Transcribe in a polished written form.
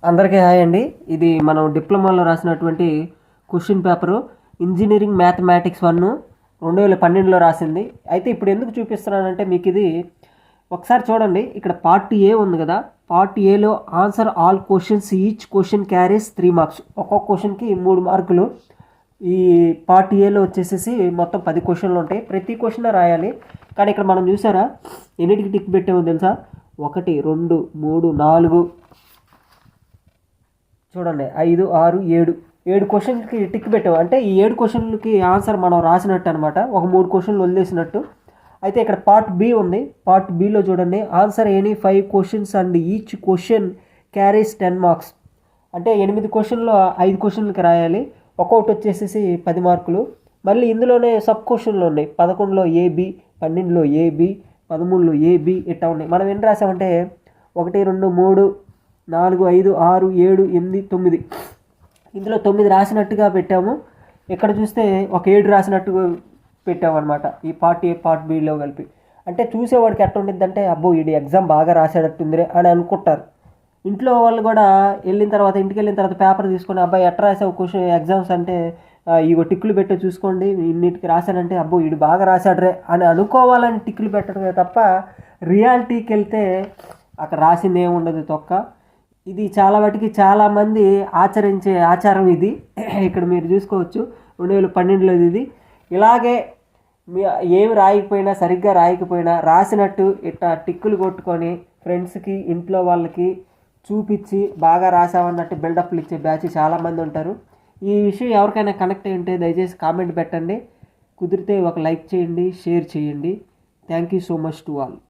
అందరికీ హాయ్ అండి. ఇది మనం డిప్లొమాలో రాసినటువంటి క్వశ్చన్ పేపరు ఇంజనీరింగ్ మ్యాథమెటిక్స్ 1 2012లో రాసింది. అయితే ఇప్పుడు ఎందుకు చూపిస్తున్నానంటే మీకు ఇది ఒకసారి చూడండి. ఇక్కడ పార్ట్ ఏ ఉంది కదా, పార్ట్ ఏలో answer all questions, each question carries 3 marks. ఒక్కొక్క క్వశ్చన్కి 3 మార్కులు. ఈ పార్ట్ ఏలో వచ్చేసేసి మొత్తం 10 క్వశ్చన్లు ఉంటాయి. ప్రతి క్వశ్చన్ రాయాలి. కానీ ఇక్కడ మనం చూసారా ఎన్నిటికి టిక్ పెట్టామో తెలుసా? 1 2 3 4 చూడండి 5 6 7 క్వశ్చన్కి టిక్ పెట్టాము. అంటే ఈ 7 క్వశ్చన్లకి ఆన్సర్ మనం రాసినట్టు అనమాట. ఒక 3 క్వశ్చన్లు వదిలేసినట్టు. అయితే ఇక్కడ పార్ట్ బి ఉంది. పార్ట్ బిలో చూడండి, answer any 5 questions and each question carries 10 marks. అంటే 8 క్వశ్చన్లో 5 క్వశ్చన్లకి రాయాలి. ఒక్కొక్కటి వచ్చేసేసి 10 మార్కులు. మళ్ళీ ఇందులోనే సబ్ క్వశ్చన్లు ఉన్నాయి. 11లో ఏబి, 12లో ఏబి, 13లో ఏబి ఇట్లా ఉన్నాయి. మనం ఏం రాసామంటే 1 2 3 4 5 6 7 8 9 ఇందులో 9 రాసినట్టుగా పెట్టాము. ఇక్కడ చూస్తే ఒక 7 రాసినట్టుగా పెట్టాము అనమాట. ఈ పార్ట్ ఏ పార్ట్ బిలో కలిపి. అంటే చూసేవాడికి ఎట్లా ఉండిద్దంటే అబ్బో ఇది ఎగ్జామ్ బాగా రాసేటట్టుందిరే అని అనుకుంటారు. ఇంట్లో వాళ్ళు కూడా ఇంటికి వెళ్ళిన తర్వాత పేపర్ తీసుకొని అబ్బాయి ఎట్లా రాసావు క్వశ్చన్ ఎగ్జామ్స్ అంటే ఇగో టిక్కులు పెట్టే చూసుకోండి, ఇన్నిటికి రాశానంటే అబ్బో వీడు బాగా రాశాడ్రే అని అనుకోవాలని టిక్కులు పెట్టడమే తప్ప రియాలిటీకి వెళ్తే అక్కడ రాసింది ఏముండదు తొక్క. ఇది చాలా వాటికి చాలామంది ఆచరించే ఆచారం ఇది. ఇక్కడ మీరు చూసుకోవచ్చు 2012లో ఇది. ఇలాగే ఏమి రాయకపోయినా, సరిగ్గా రాయకపోయినా రాసినట్టు ఇట్లా టిక్కులు కొట్టుకొని ఫ్రెండ్స్కి, ఇంట్లో వాళ్ళకి చూపించి బాగా రాసామన్నట్టు బిల్డప్లు ఇచ్చే బ్యాచ్ చాలామంది ఉంటారు. ఈ విషయం ఎవరికైనా కనెక్ట్ అయి ఉంటే దయచేసి కామెంట్ పెట్టండి. కుదిరితే ఒక లైక్ చేయండి, షేర్ చేయండి. Thank you so much to all.